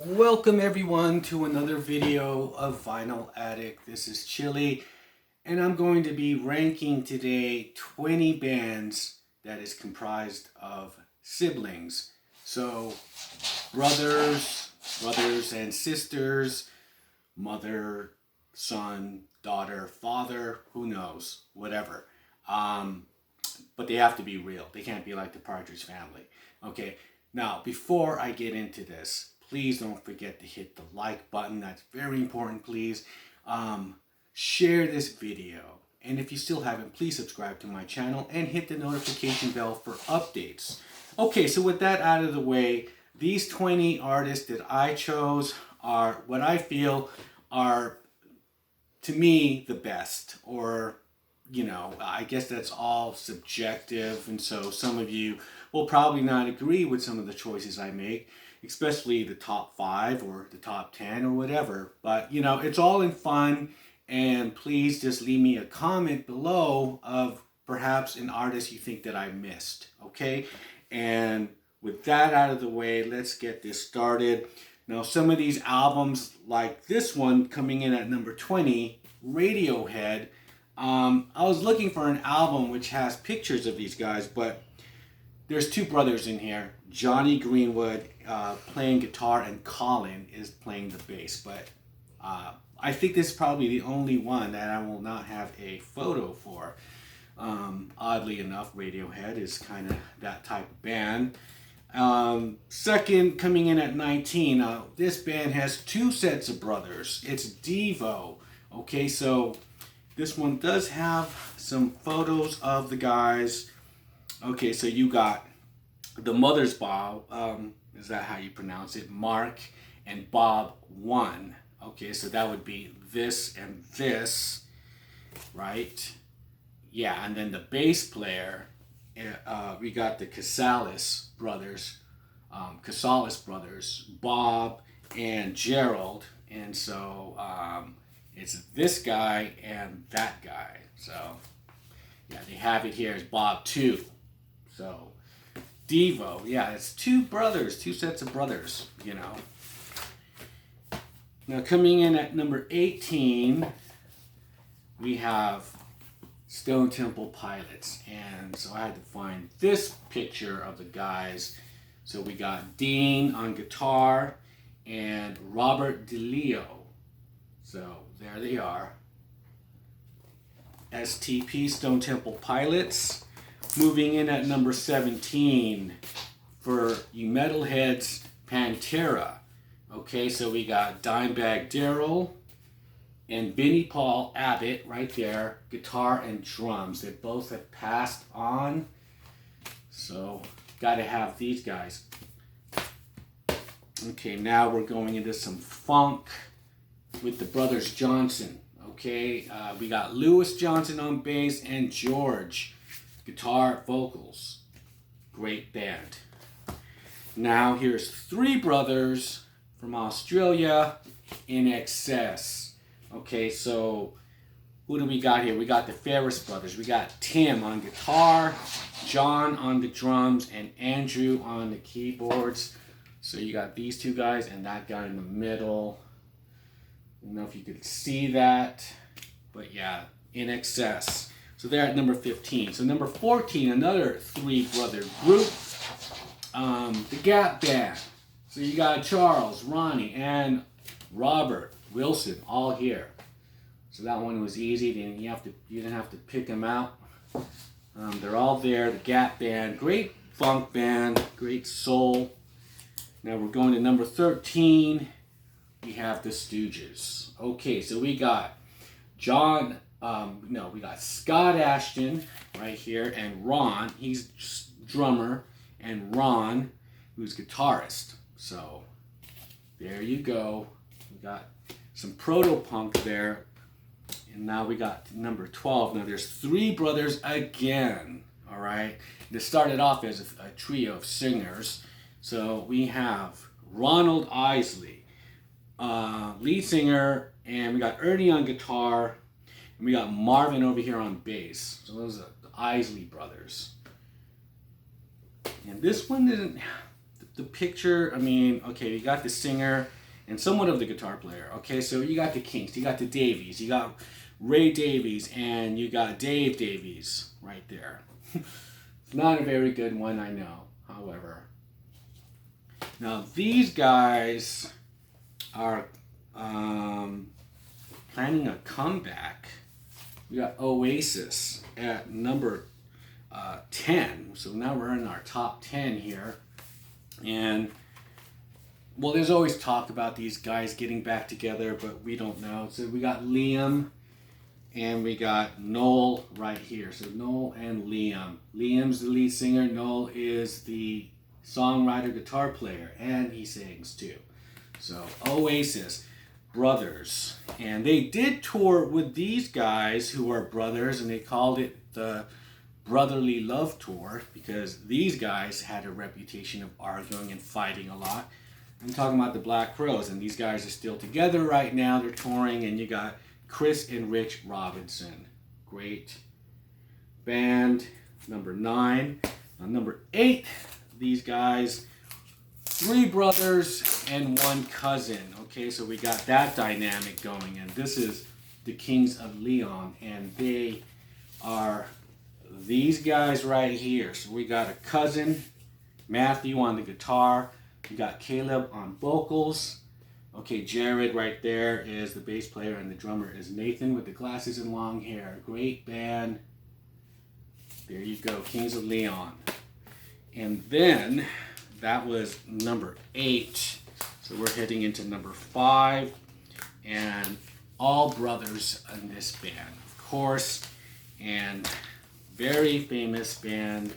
Welcome everyone to another video of Vinyl Addict. This is Chili, and I'm going to be ranking today 20 bands that is comprised of siblings. So brothers and sisters, mother, son, daughter, father, who knows, whatever. But they have to be real. They can't be like the Partridge Family. Okay, now before I get into this, please don't forget to hit the like button. That's very important, please. Share this video. And if you still haven't, please subscribe to my channel and hit the notification bell for updates. Okay, so with that out of the way, these 20 artists that I chose are what I feel are, to me, the best. Or, you know, I guess that's all subjective. And so some of you will probably not agree with some of the choices I make, especially the top 5 or the top 10 or whatever. But, you know, it's all in fun. And please just leave me a comment below of perhaps an artist you think that I missed. Okay? And with that out of the way, let's get this started. Now, some of these albums, like this one coming in at number 20, Radiohead. I was looking for an album which has pictures of these guys, but there's two brothers in here. Johnny Greenwood playing guitar, and Colin is playing the bass. But I think this is probably the only one that I will not have a photo for. Oddly enough, Radiohead is kind of that type of band. Second, coming in at 19, this band has two sets of brothers. It's Devo. Okay, so this one does have some photos of the guys. Okay, so you got the Mother's Bob, is that how you pronounce it? Mark and Bob 1. Okay, so that would be this and this, right? Yeah, and then the bass player, we got the Casales brothers, Bob and Gerald. And so it's this guy and that guy. So yeah, they have it here as Bob 2. So Devo, yeah, it's two brothers, two sets of brothers, you know. Now coming in at number 18, we have Stone Temple Pilots. And so I had to find this picture of the guys. So we got Dean on guitar and Robert DeLeo. So there they are. STP, Stone Temple Pilots. Moving in at number 17 for you metalheads, Pantera. Okay, so we got Dimebag Darrell and Vinnie Paul Abbott right there, guitar and drums. They both have passed on, so got to have these guys. Okay, now we're going into some funk with the brothers Johnson. Okay, we got Louis Johnson on bass and George guitar, vocals. Great band. Now here's three brothers from Australia, In Excess. Okay, so who do we got here? We got the Ferris brothers. We got Tim on guitar, John on the drums, and Andrew on the keyboards. So you got these two guys and that guy in the middle. I don't know if you could see that, but yeah, In Excess. So they're at number 15. So number 14, another three-brother group, the Gap Band. So you got Charles, Ronnie, and Robert Wilson all here. So that one was easy. You didn't have to pick them out. They're all there. The Gap Band, great funk band, great soul. Now we're going to number 13. We have the Stooges. Okay, so we got we got Scott Ashton right here, and Ron, he's drummer, and Ron, who's guitarist. So there you go. We got some proto-punk there. And now we got number 12. Now there's three brothers again, all right? This started off as a trio of singers. So we have Ronald Isley, lead singer, and we got Ernie on guitar, and we got Marvin over here on bass. So those are the Isley brothers. And this one didn't, the picture, I mean, okay, you got the singer and somewhat of the guitar player. Okay, so you got the Kinks, you got the Davies, you got Ray Davies, and you got Dave Davies right there. It's not a very good one, I know, however. Now, these guys are planning a comeback. We got Oasis at number 10. So now we're in our top 10 here. And, well, there's always talk about these guys getting back together, but we don't know. So we got Liam and we got Noel right here. So Noel and Liam. Liam's the lead singer. Noel is the songwriter, guitar player, and he sings too. So Oasis, brothers. And they did tour with these guys who are brothers, and they called it the Brotherly Love Tour because these guys had a reputation of arguing and fighting a lot. I'm talking about the Black Crowes, and these guys are still together right now. They're touring, and you got Chris and Rich Robinson. Great band. Number 9. Number 8, these guys, 3 brothers and 1 cousin. Okay, so we got that dynamic going, and this is the Kings of Leon, and they are these guys right here. So we got a cousin, Matthew, on the guitar. We got Caleb on vocals. Okay, Jared right there is the bass player, and the drummer is Nathan with the glasses and long hair. Great band. There you go, Kings of Leon. And then that was number 8. So we're heading into number 5. And all brothers in this band, of course. And very famous band.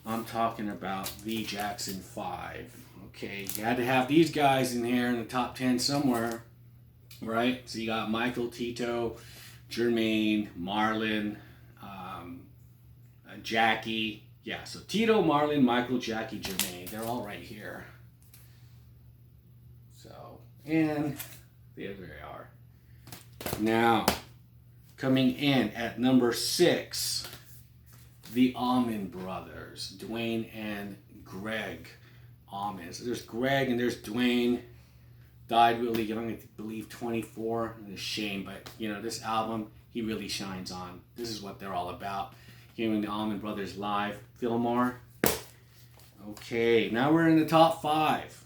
I'm talking about the Jackson 5. Okay, you had to have these guys in here in the top 10 somewhere, right? So you got Michael, Tito, Jermaine, Marlon, Jackie. Yeah, so Tito, Marlon, Michael, Jackie, Jermaine. They're all right here. So, and there they are. Now, coming in at number 6, the Allman Brothers, Dwayne and Greg Allman. So there's Greg and there's Dwayne. Died really young, I believe 24. It's a shame, but you know, this album he really shines on. This is what they're all about. Hearing the Allman Brothers live. Fillmore. Okay, now we're in the top 5.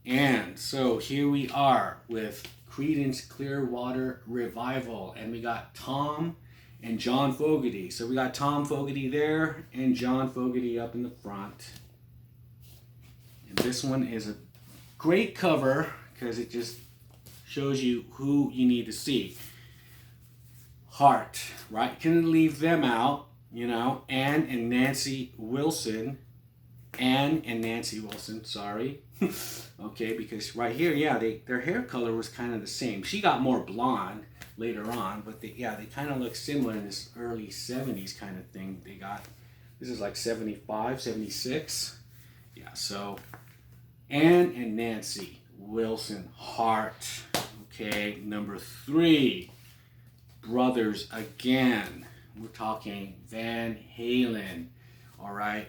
And so here we are with Creedence Clearwater Revival. And we got Tom and John Fogerty. So we got Tom Fogerty there and John Fogerty up in the front. And this one is a great cover because it just shows you who you need to see. Heart, right? Couldn't leave them out, you know. Ann and Nancy Wilson. Ann and Nancy Wilson, sorry. Okay, because right here, yeah, their hair color was kind of the same. She got more blonde later on, but they kind of look similar in this early 70s kind of thing they got. This is like 75, 76. Yeah, so Ann and Nancy Wilson, Heart. Okay, number 3, brothers again. We're talking Van Halen. All right,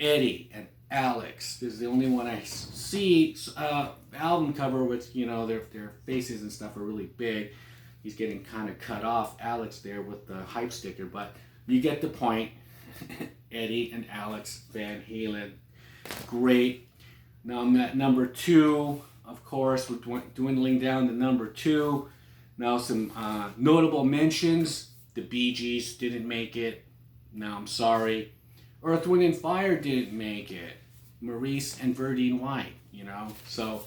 Eddie and Alex. This is the only one I see album cover with, you know, their faces and stuff are really big. He's getting kind of cut off, Alex there with the hype sticker, but you get the point. Eddie and Alex Van Halen. Great. Now I'm at number 2, of course. We're dwindling down to number 2. Now some notable mentions. The Bee Gees didn't make it. Now I'm sorry. Earth, Wind, and Fire didn't make it. Maurice and Verdine White, you know. So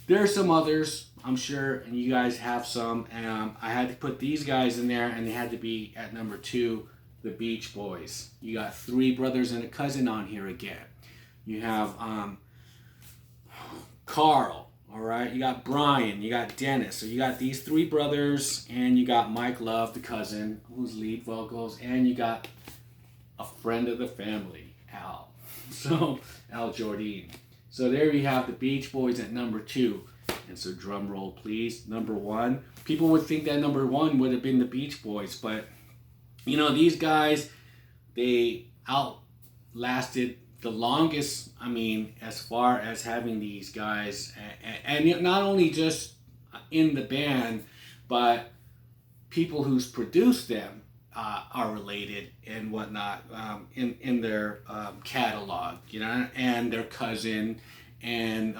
there are some others, I'm sure, and you guys have some. I had to put these guys in there, and they had to be at number 2, the Beach Boys. You got 3 brothers and a cousin on here again. You have Carl, all right? You got Brian, you got Dennis. So you got these 3 brothers, and you got Mike Love, the cousin, who's lead vocals, and you got a friend of the family, Al. So, Al Jardine. So there you have the Beach Boys at number 2. And so drum roll, please. Number 1. People would think that number 1 would have been the Beach Boys, but you know, these guys, they outlasted the longest, I mean, as far as having these guys, and not only just in the band, but people who's produced them are related and whatnot, in their catalog, you know, and their cousin, and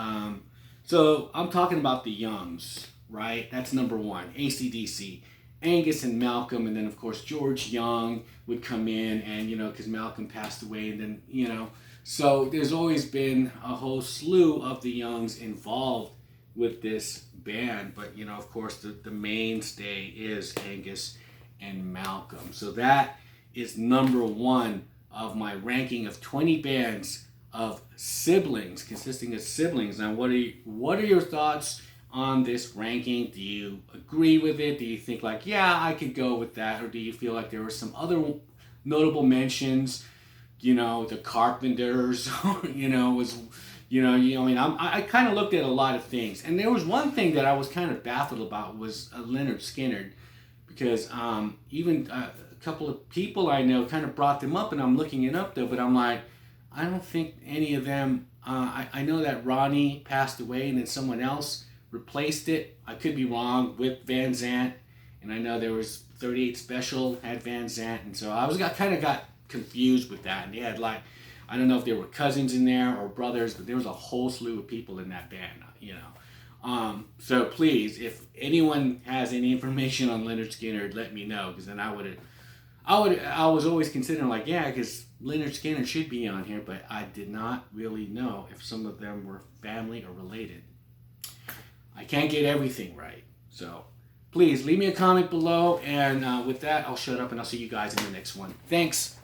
so I'm talking about the Youngs, right? That's number one. AC/DC, Angus and Malcolm, and then of course George Young would come in, and you know, because Malcolm passed away, and then you know, so there's always been a whole slew of the Youngs involved with this band, but you know, of course, the mainstay is Angus and Malcolm. So that is number one of my ranking of 20 bands of siblings, consisting of siblings. Now, what are your thoughts on this ranking? Do you agree with it? Do you think like, yeah, I could go with that, or do you feel like there were some other notable mentions? You know, the Carpenters, you know, was. I mean, I kind of looked at a lot of things, and there was one thing that I was kind of baffled about was Leonard Skinner, because even a couple of people I know kind of brought them up, and I'm looking it up though, but I'm like, I don't think any of them. I know that Ronnie passed away, and then someone else replaced it. I could be wrong with Van Zant, and I know there was 38 Special had Van Zant, and so got confused with that, and they had like. I don't know if there were cousins in there or brothers, but there was a whole slew of people in that band, you know. So please, if anyone has any information on Leonard Skinner, let me know, because then I was always considering like, yeah, because Leonard Skinner should be on here, but I did not really know if some of them were family or related. I can't get everything right, so please leave me a comment below, and with that, I'll shut up and I'll see you guys in the next one. Thanks.